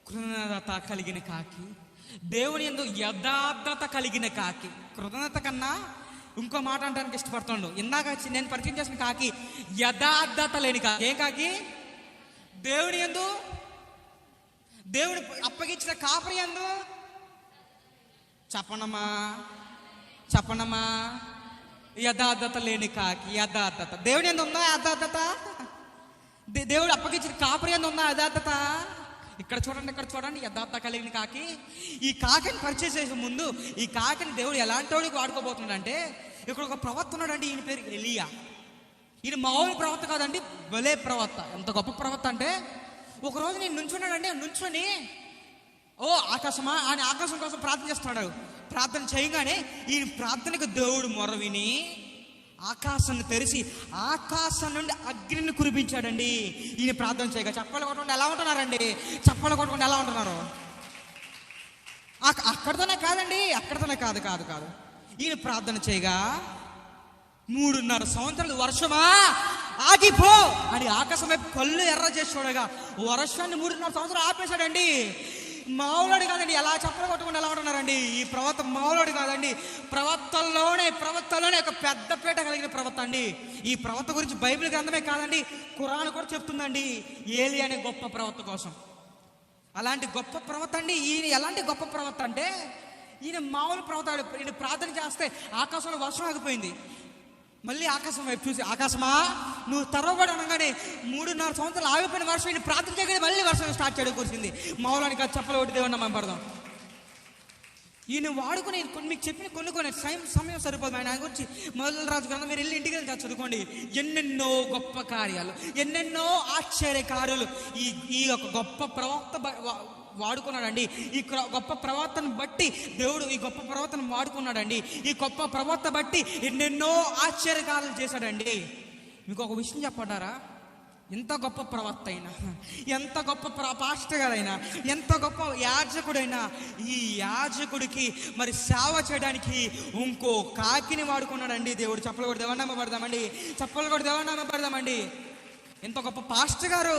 కృతజ్ఞత కలిగిన కాకి, దేవుని యందు యథార్థత కలిగిన కాకి. కృతజ్ఞత కన్నా ఇంకో మాట అంటానికి ఇష్టపడుతుండు. ఇందాక నేను పరిచయం చేసిన కాకి యథార్థత లేని కాకి. ఏ కాకి? దేవుని యందు, దేవుడు అప్పగించిన కాపరి యందు చెప్పనమ్మా యథార్థత లేని కాకి. యథార్థత దేవుని యందు ఉందా? యథార్థత దేవుడు అప్పగించిన కాపరి యందు ఉందా యథార్థత? ఇక్కడ చూడండి యథార్థత కలిగిన కాకి. ఈ కాకిని పరిచయం చేసే ముందు ఈ కాకిని దేవుడు ఎలాంటి వాడికి వాడుకోబోతున్నాడంటే, ఇక్కడ ఒక ప్రవక్త ఉన్నాడండి, ఈయన పేరు ఎలియా. ఈయన మామూలు ప్రవక్త కాదండి, భలే ప్రవక్త. ఎంత గొప్ప ప్రవక్త అంటే, ఒకరోజు నేను నుంచొని ఓ ఆకాశమా అని ఆకాశం కోసం ప్రార్థన చేస్తున్నాడు. ప్రార్థన చేయగానే ఈ ప్రార్థనకు దేవుడు మొర విని ఆకాశాన్ని తెరిచి ఆకాశం నుండి అగ్నిని కురిపించాడండి. ఈయన ప్రార్థన చేయగా చప్పలు కొట్టకుండా ఎలా ఉంటున్నారండి? అక్కడితోనే కాదు. ఈయన ప్రార్థన చేయగా 3.5 సంవత్సరాలు వర్షమా ఆగిపో అని ఆకాశం వైపు కళ్ళు ఎర్ర చేసి చూడగా వర్షాన్ని 3.5 సంవత్సరాలు ఆపేశాడండి. మామూలుడు కాదండి. ఎలా చెప్పలు కొట్టుకుంటూ ఎలా ఉంటున్నారండి ఈ ప్రవక్త. మామూలుడు కాదండి. ప్రవక్తల్లోనే ఒక పెద్ద పీట కలిగిన ప్రవక్త అండి. ఈ ప్రవక్త గురించి బైబిల్ గ్రంథమే కాదండి, ఖురాన్ కూడా చెప్తుందండి ఏలియా అనే గొప్ప ప్రవక్త కోసం. అలాంటి గొప్ప ప్రవక్త అండి ఈయన. ఎలాంటి గొప్ప ప్రవక్త అంటే ఈయన మామూలు ప్రవక్త. ఈయన ప్రార్థన చేస్తే ఆకాశంలో వర్షం ఆగిపోయింది. మళ్ళీ ఆకాశం వైపు చూసి, ఆకాశమా నువ్వు తెరవబడి అనగానే 3.5 సంవత్సరాలు ఆగిపోయిన వర్షం ఈయన ప్రార్థన చేయగానే మళ్ళీ వర్షం స్టార్ట్ చేయడం కురిసింది. మామూలుగా చెప్పలు ఒకటి దేవుడు మనం పడదాం. ఈయన వాడుకుని మీకు చెప్పిన కొన్ని సమయం సరిపోదు. ఆయన గురించి మొదలు రాజు గ్రంథం మీరు వెళ్ళి ఇంటికి వెళ్ళి చదువుకోండి. ఎన్నెన్నో గొప్ప కార్యాలు, ఎన్నెన్నో ఆశ్చర్య కార్యాలు ఈ యొక్క గొప్ప ప్రవక్త వాడుకున్నాడండి. ఈ గొప్ప ప్రవర్తన బట్టి దేవుడు ఈ గొప్ప ప్రవర్తన వాడుకున్నాడండి. ఈ గొప్ప ప్రవర్తన బట్టి ఎన్నెన్నో ఆశ్చర్యకాలు చేశాడండి. మీకు ఒక విషయం చెప్పంటారా? ఎంత గొప్ప ప్రవక్త అయినా, ఎంత గొప్ప పాస్టర్ గారైనా, ఎంత గొప్ప యాజకుడైనా, ఈ యాజకుడికి మరి సేవ చేయడానికి ఇంకో కాకిని వాడుకున్నాడండి దేవుడు. చెప్పలు కూడా దేవనామ పడదామండి, చెప్పలు కూడా దేవనామ పడదామండి. ఎంత గొప్ప పాస్టర్ గారు,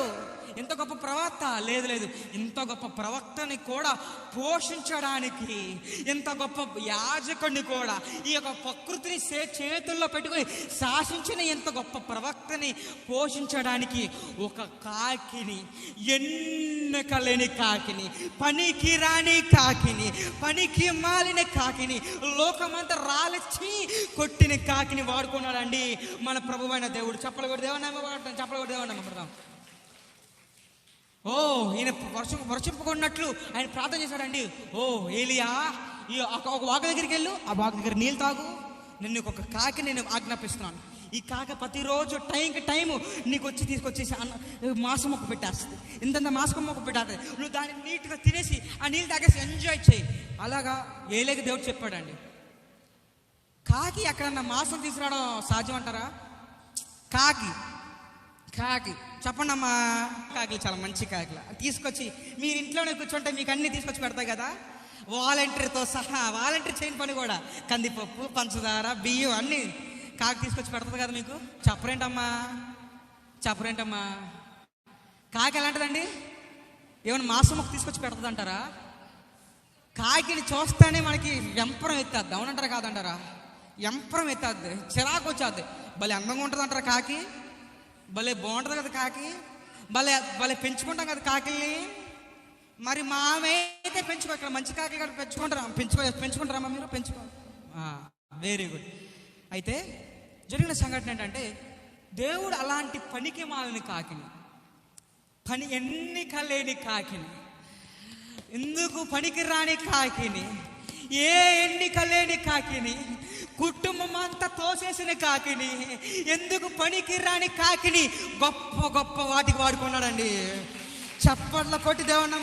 ఎంత గొప్ప ప్రవక్త. లేదు ఇంత గొప్ప ప్రవక్తని కూడా పోషించడానికి, ఎంత గొప్ప యాజకుడిని కూడా ఈ యొక్క ప్రకృతిని చేతుల్లో పెట్టుకుని శాసించిన ఎంత గొప్ప ప్రవక్తని పోషించడానికి ఒక కాకిని, ఎన్నికలేని కాకిని, పనికి రాని కాకిని, పనికి మాలిన కాకిని, లోకమంతా రాలిచ్చి కొట్టిన కాకిని వాడుకున్నాడండి మన ప్రభువైన దేవుడు. చెప్పలు కూడా దేవనామ పడతాం, చెప్పలు కూడా దేవనామ పడతాం. ఈయన వర్షింపుకున్నట్లు ఆయన ప్రార్థన చేశాడండి. ఏలియా, ఈ ఒక వాగు దగ్గరికి వెళ్ళు, ఆ వాగు దగ్గర నీళ్ళు తాగు, నిన్ను ఒక కాకి నేను ఆజ్ఞాపిస్తున్నాను. ఈ కాక ప్రతిరోజు టైము నీకు వచ్చి తీసుకొచ్చేసి మాంసం మొక్క పెట్టేస్తుంది. ఇంత మాంసం మొక్క పెట్టేస్తుంది. నువ్వు దాన్ని నీట్గా తినేసి ఆ నీళ్ళు తాగేసి ఎంజాయ్ చేయి. అలాగా ఏలియాకి దేవుడు చెప్పాడండి. కాకి ఎక్కడన్నా మాంసం తీసుకురావడం సాధ్యం అంటారా? కాకి చెప్పండి అమ్మా. కాకిలు చాలా మంచి కాకిలు తీసుకొచ్చి మీరు ఇంట్లోనే కూర్చుంటే మీకు అన్ని తీసుకొచ్చి పెడతాయి కదా, వాలంటీర్తో సహా. వాలంటీర్ చేయని పని కూడా, కందిపప్పు, పంచదార, బియ్యం అన్నీ కాకి తీసుకొచ్చి పెడతాది కదా మీకు. చెప్పరేంటమ్మా? కాకి ఎలాంటిదండి? ఏమైనా మాంసం మొక్క తీసుకొచ్చి పెడతాది అంటారా? కాకిని చూస్తేనే మనకి వెంపరం ఎత్తాద్ది. అవునంటారా కాదంటారా? వెంపరం ఎత్తాద్ది, చిరాకు వచ్చేద్ది. భలే అందంగా ఉంటుంది అంటారా కాకి? భలే బాగుంటుంది కదా కాకి. భలే పెంచుకుంటాం కదా కాకిల్ని. మరి మామైతే పెంచుకో, ఇక్కడ మంచి కాకి ఇక్కడ పెంచుకుంటారమ్మా మీరు? Very good. అయితే జరిగిన సంఘటన ఏంటంటే, దేవుడు అలాంటి పనికి మాలిన కాకిని, ఎన్నిక లేని కాకిని, ఎందుకు పనికి రాని కాకిని, ఏ ఎన్నిక లేని కాకిని, కుటుంబం అంతా తోసేసిన కాకిని, ఎందుకు పనికి రాని కాకిని గొప్ప వాటికి వాడుకున్నాడండి. చప్పట్ల కొట్టి దేవుడు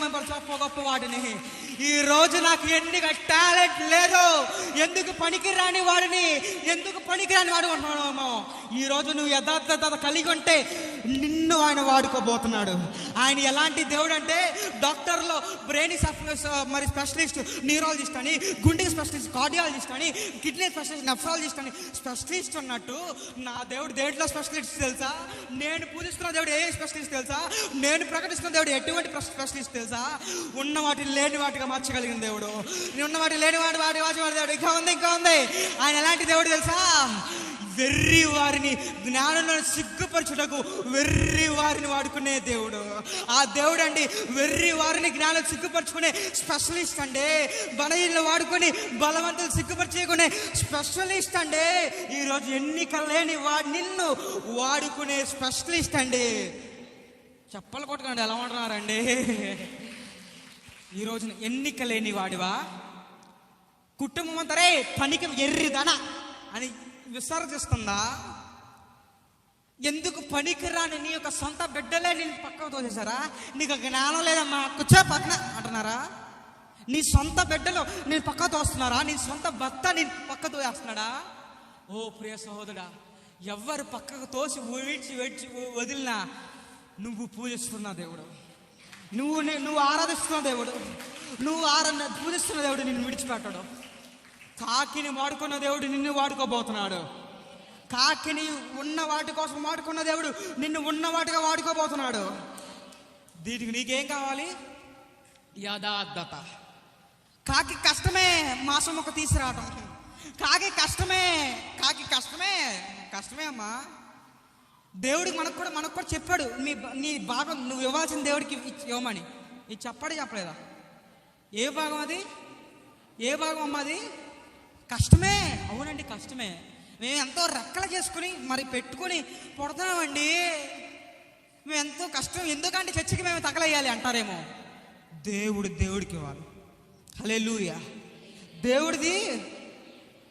గొప్ప వాడిని. ఈ రోజు నాకు ఎన్నిక టాలెంట్ లేదు, ఎందుకు పనికి రాని వాడిని వాడుకుంటున్నామో. ఈ రోజు నువ్వు యథార్థత కలిగి ఉంటే నిన్ను ఆయన వాడుకోబోతున్నాడు. ఆయన ఎలాంటి దేవుడు అంటే, డాక్టర్లో బ్రెయిన్ మరి స్పెషలిస్ట్, న్యూరాలజిస్ట్ అని, గుండెకి స్పెషలిస్ట్, కార్డియాలజిస్ట్ అని, కిడ్నీ స్పెషలిస్ట్, నెఫ్రాలజిస్ట్ అని స్పెషలిస్ట్ అన్నట్టు నా దేవుడు దేంట్లో స్పెషలిస్ట్ తెలుసా? నేను పూజిస్తున్న దేవుడు ఏ స్పెషలిస్ట్ తెలుసా? నేను ప్రకటిస్తున్న దేవుడు ఎటువంటి స్పెషలిస్ట్ తెలుసా? ఉన్న వాటిని లేని వాటిగా మార్చగలిగిన దేవుడు, ఉన్న వాటిని లేని వాటి దేవుడు. ఇంకా ఉంది. ఆయన ఎలాంటి దేవుడు తెలుసా? వెర్రి వారిని జ్ఞానంలో సిగ్గుపరచుటకు వెర్రి వారిని వాడుకునే దేవుడు. ఆ దేవుడు అండి వెర్రి వారిని జ్ఞానం సిగ్గుపరచుకునే స్పెషలిస్ట్ అండి. బలహీనలు వాడుకొని బలవంతులు సిగ్గుపరచుకునే స్పెషలిస్ట్ అండి. ఈరోజు ఎన్నిక లేని నిన్ను వాడుకునే స్పెషలిస్ట్ అండి. చెప్పలు కొట్టుకోండి, ఎలా ఉంటున్నారండి? ఈరోజు ఎన్నిక లేని వాడివా? కుటుంబం అంతరే పనికి ఎర్రిదన అని విసర్జిస్తుందా? ఎందుకు పనికిరాని నీ యొక్క సొంత బిడ్డలే నేను పక్కకు తోసేశారా? నీకు జ్ఞానం లేదమ్మా, కూర్చో పక్కన అంటున్నారా? నీ సొంత బిడ్డలు నేను పక్కకు తోస్తున్నారా? నీ సొంత భర్త నేను పక్కకు తోసేస్తున్నాడా? ఓ ప్రియ సహోదరుడా, ఎవరు పక్కకు తోసి విడిచి వదిలినా నువ్వు పూజిస్తున్న దేవుడు, నువ్వు ఆరాధిస్తున్న దేవుడు, పూజిస్తున్న దేవుడు నిన్ను విడిచిపెట్టడు. కాకిని వాడుకున్న దేవుడు నిన్ను వాడుకోబోతున్నాడు. కాకిని ఉన్న వాటి కోసం వాడుకున్న దేవుడు నిన్ను ఉన్న వాటిగా వాడుకోబోతున్నాడు. దీనికి నీకేం కావాలి? యథార్థత. కాకి కష్టమే మాసం ఒక తీసుకురావటం. కాకి కష్టమే అమ్మా. దేవుడికి మనకు కూడా చెప్పాడు, నీ భాగం నువ్వు ఇవ్వాల్సిన దేవుడికి ఇవ్వమని. ఇది చెప్పలేదా? ఏ భాగం అమ్మా అది? కష్టమే. అవునండి, కష్టమే. మేము ఎంతో రెక్కలు చేసుకుని మరి పెట్టుకుని పుడతామండి. మేము ఎంతో కష్టం. ఎందుకంటే చర్చికి మేము తగలయ్యాలి అంటారేమో. దేవుడికి ఇవ్వాలి. హల్లెలూయా. దేవుడిది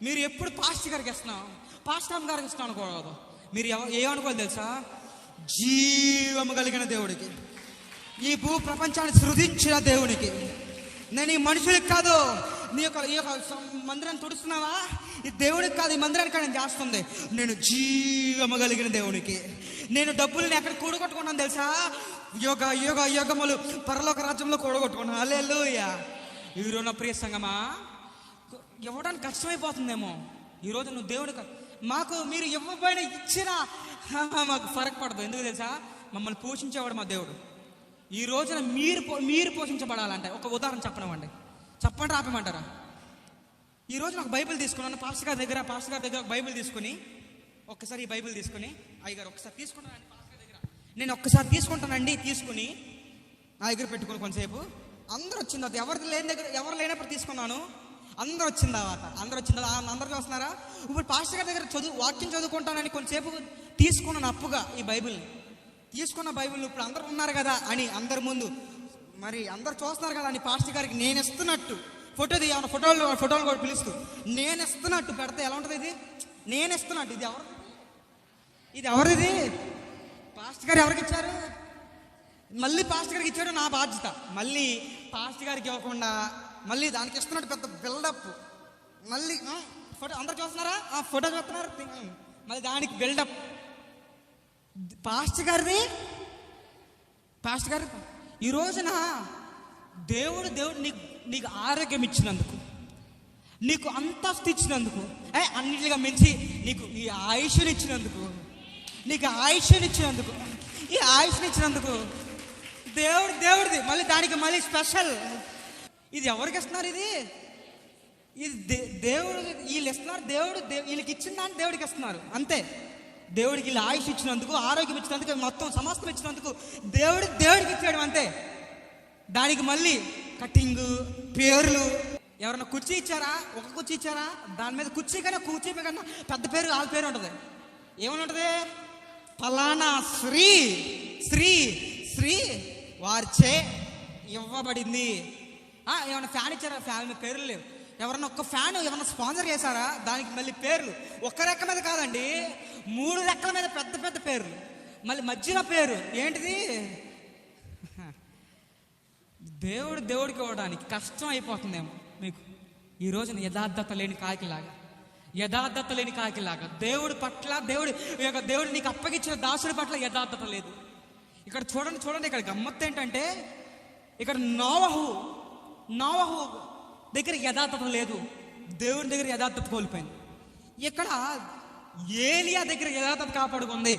మీరు ఎప్పుడు పాస్టర్ గారికి ఇస్తున్నాం, పాస్టర్ గారికి ఇస్తున్నాం అనుకోకూడదు. మీరు ఏమనుకోవాలి తెలుసా? జీవము కలిగిన దేవుడికి, ఈ భూ ప్రపంచాన్ని సృజించిన దేవునికి. నేను ఈ మనుషులకి కాదు, ఈ యొక్క మందిరాన్ని తుడుస్తున్నావా, ఈ దేవుడికి కాదు, ఈ మందిరానికి నేను చేస్తుంది. నేను జీవము కలిగిన దేవునికి. నేను డబ్బులని ఎక్కడ కూడగొట్టుకున్నాను తెలుసా? యుగములు పరలోక రాజ్యంలో కూడగొట్టుకున్నాను. హల్లెలూయా. ఈరోజు నా ప్రియ సంగమా, ఇవ్వడానికి కష్టమైపోతుందేమో. ఈరోజు నువ్వు దేవుడికి మాకు మీరు ఇవ్వబడిన ఇచ్చినా మాకు ఫరక్ పడదు. ఎందుకు తెలుసా? మమ్మల్ని పోషించేవాడు మా దేవుడు. ఈ రోజున మీరు పోషించబడాలంటే ఒక ఉదాహరణ చెప్పండి ఆపమంటారా? ఈరోజు నాకు బైబిల్ తీసుకున్నాను, పాస్టర్ గారి దగ్గర బైబిల్ తీసుకుని, ఒక్కసారి ఈ బైబిల్ తీసుకుని, అయ్యగారు ఒక్కసారి తీసుకుంటానండి పాస్టర్ గారి దగ్గర, నేను ఒక్కసారి తీసుకుంటానండి, తీసుకుని నా దగ్గర పెట్టుకుని కొంతసేపు అందరూ వచ్చిన తర్వాత ఎవరు లేనప్పుడు తీసుకున్నాను. అందరూ వచ్చిన తర్వాత అందరూ వస్తున్నారా? ఇప్పుడు పాస్టర్ గారి దగ్గర వాక్యం చదువుకుంటానని కొంతసేపు తీసుకున్నాను అప్పుగా. ఈ తీసుకున్న బైబిల్ ఇప్పుడు అందరూ ఉన్నారు కదా అని అందరి ముందు మరి అందరు చూస్తున్నారు కదా అని పాస్టర్ గారికి నేను ఇస్తున్నట్టు ఫోటోలు కూడా పిలుస్తూ నేను ఇస్తున్నట్టు పెడితే ఎలా ఉంటుంది? ఇది నేను ఇస్తున్నట్టు. ఇది ఎవరిది? పాస్టర్ గారు ఎవరికి ఇచ్చారు? మళ్ళీ పాస్టర్ గారికి ఇచ్చాడు. నా బాధ్యత మళ్ళీ పాస్టర్ గారికి ఇవ్వకుండా మళ్ళీ దానికి ఇస్తున్నట్టు పెద్ద బిల్డప్. మళ్ళీ ఫోటో అందరు చూస్తున్నారా? ఫోటో చూస్తున్నారు, మళ్ళీ దానికి బిల్డప్. పాస్టర్ గారు ఈ రోజున దేవుడు నీకు ఆరోగ్యం ఇచ్చినందుకు, నీకు అంతస్తు ఇచ్చినందుకు, అన్నిటిగా మించి నీకు ఈ ఆయుష్ని ఇచ్చినందుకు, ఈ ఆయుష్ని ఇచ్చినందుకు దేవుడిది. మళ్ళీ దానికి మళ్ళీ స్పెషల్. ఇది ఎవరికి ఇస్తున్నారు? ఇది దేవుడు వీళ్ళు ఇస్తున్నారు. వీళ్ళకి ఇచ్చిన దాన్ని దేవుడికి ఇస్తున్నారు అంతే. దేవుడికి వీళ్ళు ఆయుష్ ఇచ్చినందుకు, ఆరోగ్యం ఇచ్చినందుకు, మొత్తం సమస్తం ఇచ్చినందుకు దేవుడికి ఇచ్చాడు అంతే. దానికి మళ్ళీ కటింగ్, పేర్లు. ఎవరన్నా కుర్చీ ఇచ్చారా? ఒక కుర్చీ ఇచ్చారా? దాని మీద కుర్చీ కన్నా పెద్ద పేరు వాళ్ళ పేరు ఉంటుంది. ఏమని ఉంటుంది? ఫలానా శ్రీ వారిచే ఇవ్వబడింది. ఏమన్నా ఫ్యాన్ ఇచ్చారా? ఫ్యాన్ మీద పేర్లు లేవు. ఎవరన్నా ఒక్క ఫ్యాన్ ఏమన్నా స్పాన్సర్ చేశారా? దానికి మళ్ళీ పేర్లు ఒక్క రెక్క మీద కాదండి, 3 రెక్కల మీద పెద్ద పేర్లు. మళ్ళీ మధ్యలో పేరు ఏంటిది? దేవుడికి ఇవ్వడానికి కష్టం అయిపోతుందేమో మీకు ఈ రోజున. యథార్థత లేని కాకిలాగా దేవుడి పట్ల దేవుడు నీకు అప్పగించిన దాసుడి పట్ల యథార్థత లేదు. ఇక్కడ చూడండి ఇక్కడ గమ్మత్తు ఏంటంటే, ఇక్కడ నోవహు దగ్గర యథార్థత లేదు, దేవుడి దగ్గర యథార్థత కోల్పోయింది. ఇక్కడ ఏలియా దగ్గర యథార్థత కాపాడుకుంది,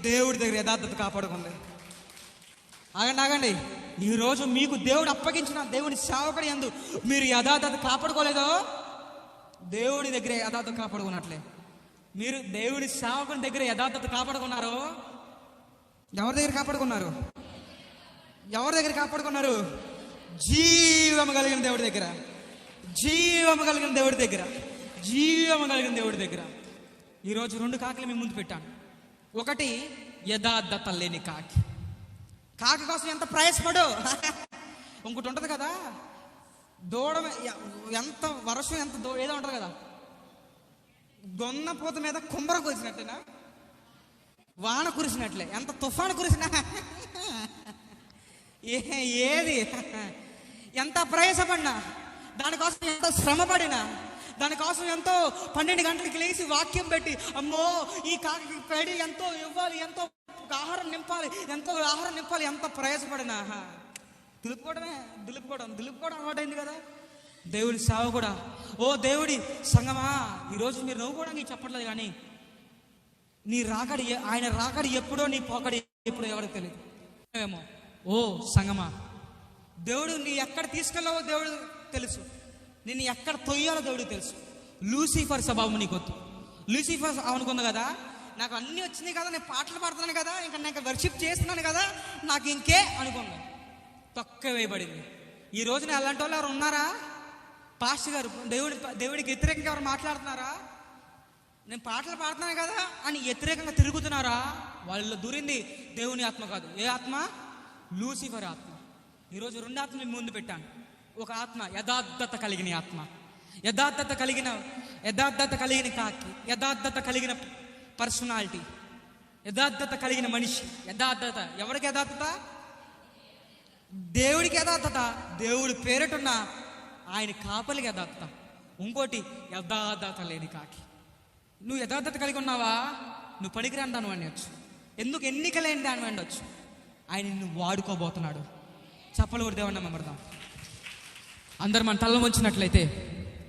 దేవుడి దగ్గర యథార్థత కాపాడుకుంది. ఆగండి. ఈరోజు మీకు దేవుడు అప్పగించిన దేవుని సేవకుడి యందు మీరు యథార్థత కాపాడుకోలేదో, దేవుడి దగ్గర యథార్థత కాపాడుకున్నట్లే. మీరు దేవుడి సేవకుని దగ్గర యథార్థత కాపాడుకున్నారో, ఎవరి దగ్గర కాపాడుకున్నారు? జీవము కలిగిన దేవుడి దగ్గర. ఈరోజు 2 కాకులు మీ ముందు పెట్టాను. ఒకటి యథార్థత లేని కాకి కోసం ఎంత ప్రయాసపడు. ఇంకోటి ఉంటుంది కదా, దూడ ఎంత వర్షం ఏదో ఉంటుంది కదా, గొన్నపోత మీద కుంభర కురిసినట్టేనా, వాన కురిసినట్లే, ఎంత తుఫాను కురిసినా ఏది ఎంత ప్రయాసపడినా, దానికోసం ఎంత శ్రమపడినా, దానికోసం ఎంతో 12 గంటలకి లేచి వాక్యం పెట్టి, అమ్మో ఈ కాకి పడి ఎంతో ఇవ్వాలి, ఎంతో ఆహారం నింపాలి, ఎంత ప్రయాసపడినా దులుపుకోవడం అలవాటైంది కదా. దేవుడి సేవ కూడా, ఓ దేవుడి సంగమా, ఈరోజు మీరు నవ్వుకోవడానికి చెప్పట్లేదు, కానీ ఆయన రాకడి ఎప్పుడో, నీ పోకడి ఎప్పుడో ఎవరికి తెలియదు ఏమో. ఓ సంగమా, దేవుడు నీ ఎక్కడ తీసుకెళ్ళావో దేవుడు తెలుసు, నిన్ను ఎక్కడ తొయ్యాలో దేవుడికి తెలుసు. లూసిఫర్ స్వభావం నీకొద్దు. లూసిఫర్ అనుకుంది కదా, నాకు అన్నీ వచ్చినాయి కదా, నేను పాటలు పాడుతున్నాను కదా, ఇంకా నాకు వర్షిప్ చేస్తున్నాను కదా, నాకు ఇంకే అనుకుంది. తొక్క వేయబడింది. ఈ రోజున అలాంటి వాళ్ళు ఎవరు ఉన్నారా? పాస్టర్ గారు దేవుడికి వ్యతిరేకంగా ఎవరు మాట్లాడుతున్నారా? నేను పాటలు పాడుతున్నాను కదా అని వ్యతిరేకంగా తిరుగుతున్నారా? వాళ్ళలో దూరింది దేవుని ఆత్మ కాదు. ఏ ఆత్మ? లూసిఫర్ ఆత్మ. ఈరోజు 2 ఆత్మలు ముందు పెట్టాను. ఒక ఆత్మ యథార్థత కలిగిన ఆత్మ, యథార్థత కలిగిన కాకి, యథార్థత కలిగిన పర్సనాలిటీ, యథార్థత కలిగిన మనిషి. యథార్థత ఎవరికి యథార్థత? దేవుడికి యథార్థత. దేవుడి పేరటున్న ఆయన కాపలికి యథార్థత. ఇంకోటి యథార్థత లేని కాకి. నువ్వు యథార్థత కలిగి ఉన్నావా? నువ్వు పనికిరాని దాని అనవచ్చు. ఎందుకు ఎన్నికలేని దాని అనవచ్చు. ఆయన నిన్ను వాడుకోబోతున్నాడు. చప్పలు కూడా దేవుని నమ్మబడదాం. అందరు మన తల వంచినట్లయితే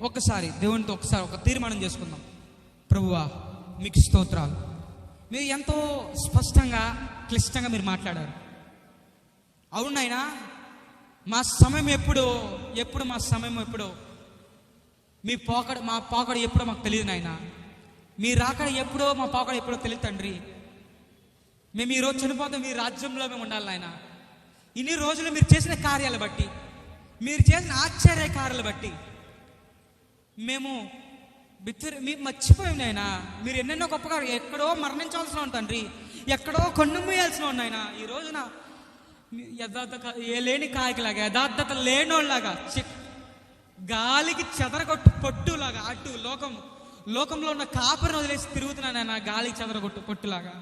ఒక్కసారి దేవునితో ఒక తీర్మానం చేసుకుందాం. ప్రభువా మీకు స్తోత్రాలు. మీరు ఎంతో స్పష్టంగా క్లిష్టంగా మీరు మాట్లాడారు. అవునైనా మా సమయం ఎప్పుడు మా సమయం ఎప్పుడో, మా పోకడ ఎప్పుడో మాకు తెలియదు నాయనా. మీరు రాకడ ఎప్పుడో, మా పోకడ ఎప్పుడో తెలియదు తండ్రి. మేము ఈరోజు చనిపోతాం, మీ రాజ్యంలో మేము ఉండాలి నాయన. ఇన్ని రోజులు మీరు చేసిన కార్యాలు బట్టి, మీరు చేసిన ఆశ్చర్య కార్యాలు బట్టి మేము మర్చిపోయాం నాయన. మీరు ఎన్నెన్నో గొప్పగా ఎక్కడో మరణించాల్సిన తండ్రి, ఎక్కడో కన్ను మూయాల్సిన ఉన్నాయన. ఈ రోజున యథార్థత లేని కాయకలాగా, యథార్థత లేనోళ్ళలాగా, గాలికి చెదరగొట్టు పొట్టులాగా అటు లోకంలో ఉన్న కాపరిని వదిలేసి తిరుగుతున్నాను నాయన, గాలికి చెదరగొట్టు పొట్టులాగా.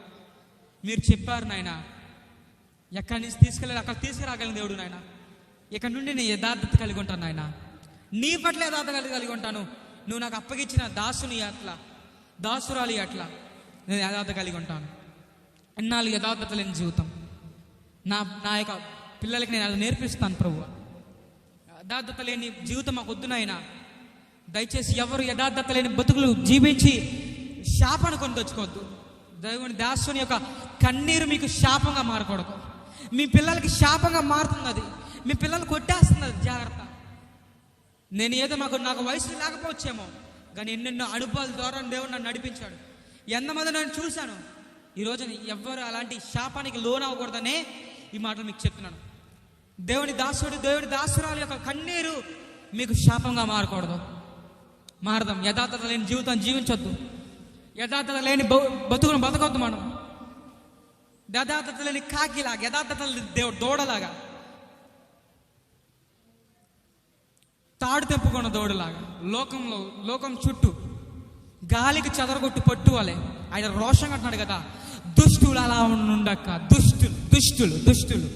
మీరు చెప్పారు నాయన, ఎక్కడి నుంచి తీసుకెళ్ళాలి అక్కడ తీసుకురాగలను దేవుడు నాయన. ఇక్కడ నుండి నేను యథార్థత కలిగి ఉంటాను నాయన, నీ పట్ల యథార్థత కలిగి ఉంటాను. నువ్వు నాకు అప్పగించిన దాసుని అట్లా, దాసురాలి అట్లా నేను యథార్థత కలిగి ఉంటాను. ఎన్నాళ్ళు యథార్థత లేని జీవితం నా యొక్క పిల్లలకి నేను అది నేర్పిస్తాను ప్రభు. యథార్థత లేని జీవితం మాకు వద్దు నాయన. దయచేసి ఎవరు యథార్థత లేని బతుకులు జీవించి శాపాన్ని కొని తెచ్చుకోవద్దు. దేవుని దాసుని యొక్క కన్నీరు మీకు శాపంగా మారకూడదు. మీ పిల్లలకి శాపంగా మారుతున్నది, మీ పిల్లలు కొట్టేస్తున్నది. జాగ్రత్త. నేను ఏదో నాకు వయసు లేకపోవచ్చేమో, కానీ ఎన్నెన్నో అనుభవాల ద్వారా దేవుడు నన్ను నడిపించాడు. ఎంతమంది నన్ను చూశాను. ఈరోజు ఎవ్వరు అలాంటి శాపానికి లోనవ్వకూడదనే ఈ మాటలు మీకు చెప్తున్నాను. దేవుడి దాసురాలు యొక్క కన్నీరు మీకు శాపంగా మారకూడదు. మారదాం. యథార్థత లేని జీవితం జీవించొద్దు. యథార్థత లేని బతుకును బతకొద్దు మనం. యథార్థత లేని కాకిలాగా, యథార్థత దేవుడు దూడలాగా, తాడు తెప్పుకున్న దూడలాగా లోకం చుట్టూ గాలికి చెదరగొట్టు పట్టు వాళ్ళే ఆయన రోషంగా అంటున్నాడు కదా. దుష్టులు అలా ఉండక్క, దుష్టులు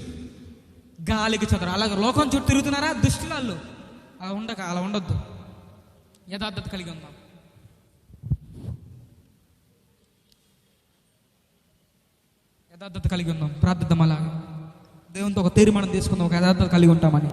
గాలికి చెదరు అలాగే లోకం చుట్టూ తిరుగుతున్నారా దుష్టులు. వాళ్ళు అలా ఉండొద్దు. యథార్థత కలిగి ఉందాం. ప్రార్థిద్దాం. అలాగే దేవునితో ఒక తీర్మానం తీసుకుందాం, ఒక యథార్థత కలిగి ఉంటామని.